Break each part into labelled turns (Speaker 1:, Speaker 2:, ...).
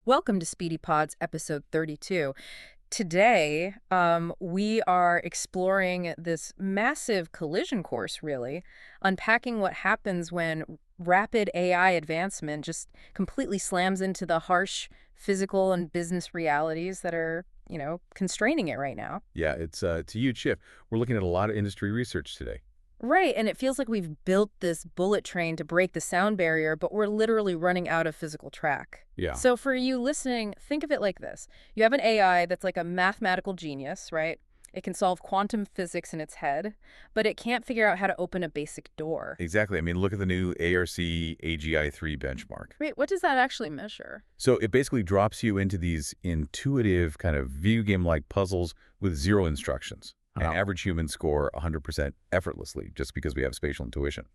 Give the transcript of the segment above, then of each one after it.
Speaker 1: Welcome to SpeedyPodz episode 32. Today, we are exploring this massive collision course, really, unpacking what happens when rapid AI advancement just completely slams into the harsh physical and business realities that are, constraining it right now.
Speaker 2: Yeah, it's a huge shift. We're looking at a lot of industry research today.
Speaker 1: Right, and it feels like we've built this bullet train to break the sound barrier, but we're literally running out of physical track.
Speaker 2: Yeah,
Speaker 1: So for you listening, think of it like this. You have an AI that's like a mathematical genius, right? It can solve quantum physics in its head, but it can't figure out how to open a basic door.
Speaker 2: exactly. I mean, look at the new ARC AGI3 benchmark.
Speaker 1: Wait, what does that actually measure?
Speaker 2: So it basically drops you into these intuitive kind of video game-like puzzles with zero instructions. An average humans score 100% effortlessly just because we have spatial intuition.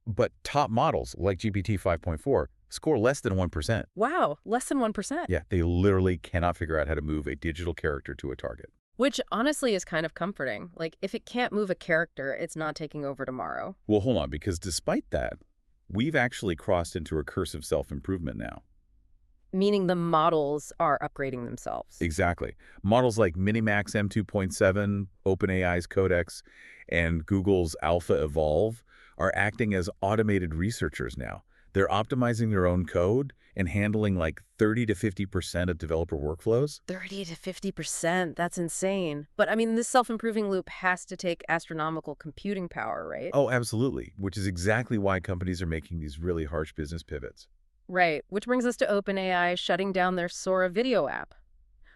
Speaker 2: But top models like GPT 5.4 score less than 1%.
Speaker 1: Wow, less than 1%.
Speaker 2: Yeah, they literally cannot figure out how to move a digital character to a target.
Speaker 1: Which honestly is kind of comforting. Like, if it can't move a character, it's not taking over tomorrow.
Speaker 2: Well, hold on, because despite that, we've actually crossed into recursive self-improvement now.
Speaker 1: Meaning the models are upgrading themselves.
Speaker 2: Exactly. Models like MiniMax M2.7, OpenAI's Codex, and Google's Alpha Evolve are acting as automated researchers now. They're optimizing their own code and handling like 30 to 50% of developer workflows.
Speaker 1: 30 to 50%, that's insane. But I mean, this self-improving loop has to take astronomical computing power, right?
Speaker 2: Oh, absolutely, which is exactly why companies are making these really harsh business pivots.
Speaker 1: Right, which brings us to OpenAI shutting down their Sora video app.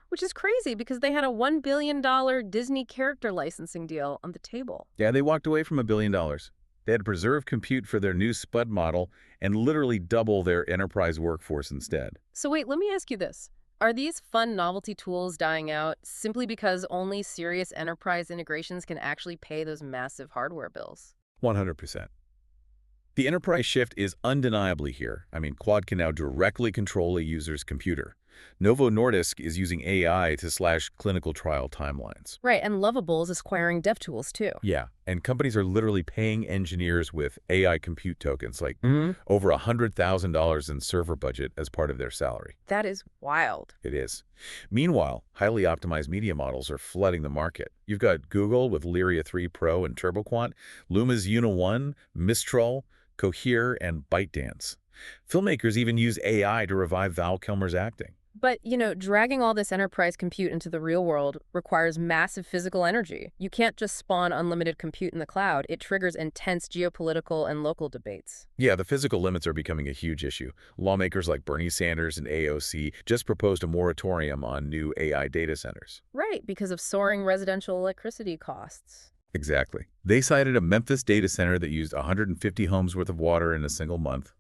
Speaker 1: Which is crazy because they had a $1 billion Disney character licensing deal on the table.
Speaker 2: Yeah, they walked away from $1 billion. They had to preserve compute for their new SPUD model and literally double their enterprise workforce instead.
Speaker 1: So wait, let me ask you this. Are these fun novelty tools dying out simply because only serious enterprise integrations can actually pay those massive hardware bills?
Speaker 2: 100%. The enterprise shift is undeniably here. I mean, Quad can now directly control a user's computer. Novo Nordisk is using AI to slash clinical trial timelines.
Speaker 1: Right, and Lovable is acquiring dev tools too.
Speaker 2: Yeah, and companies are literally paying engineers with AI compute tokens, like over $100,000 in server budget as part of their salary.
Speaker 1: That is wild.
Speaker 2: It is. Meanwhile, highly optimized media models are flooding the market. You've got Google with Lyria 3 Pro and TurboQuant, Luma's Una 1, Mistral, Cohere, and ByteDance. Filmmakers even use AI to revive Val Kilmer's acting.
Speaker 1: But, dragging all this enterprise compute into the real world requires massive physical energy. You can't just spawn unlimited compute in the cloud. It triggers intense geopolitical and local debates.
Speaker 2: Yeah, the physical limits are becoming a huge issue. Lawmakers like Bernie Sanders and AOC just proposed a moratorium on new AI data centers.
Speaker 1: Right, because of soaring residential electricity costs.
Speaker 2: Exactly. They cited a Memphis data center that used 150 homes worth of water in a single month.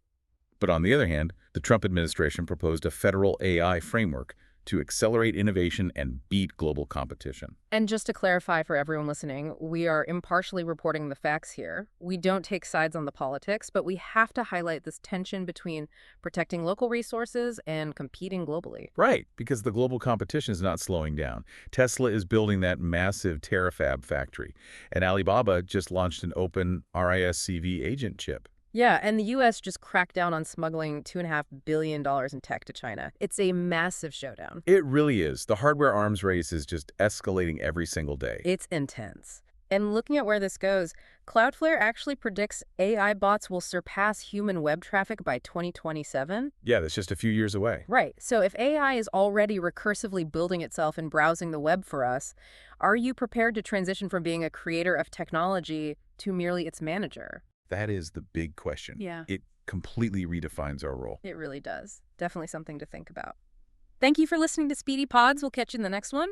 Speaker 2: But on the other hand, the Trump administration proposed a federal AI framework to accelerate innovation and beat global competition.
Speaker 1: And just to clarify for everyone listening, we are impartially reporting the facts here. We don't take sides on the politics, but we have to highlight this tension between protecting local resources and competing globally.
Speaker 2: Right, because the global competition is not slowing down. Tesla is building that massive terafab factory, and Alibaba just launched an open RISC-V agent chip.
Speaker 1: Yeah, and the U.S. just cracked down on smuggling $2.5 billion in tech to China. It's a massive showdown.
Speaker 2: It really is. The hardware arms race is just escalating every single day.
Speaker 1: It's intense. And looking at where this goes, Cloudflare actually predicts AI bots will surpass human web traffic by 2027.
Speaker 2: Yeah, that's just a few years away.
Speaker 1: Right. So if AI is already recursively building itself and browsing the web for us, are you prepared to transition from being a creator of technology to merely its manager?
Speaker 2: That is the big question.
Speaker 1: Yeah.
Speaker 2: It completely redefines our role.
Speaker 1: It really does. Definitely something to think about. Thank you for listening to SpeedyPodz. We'll catch you in the next one.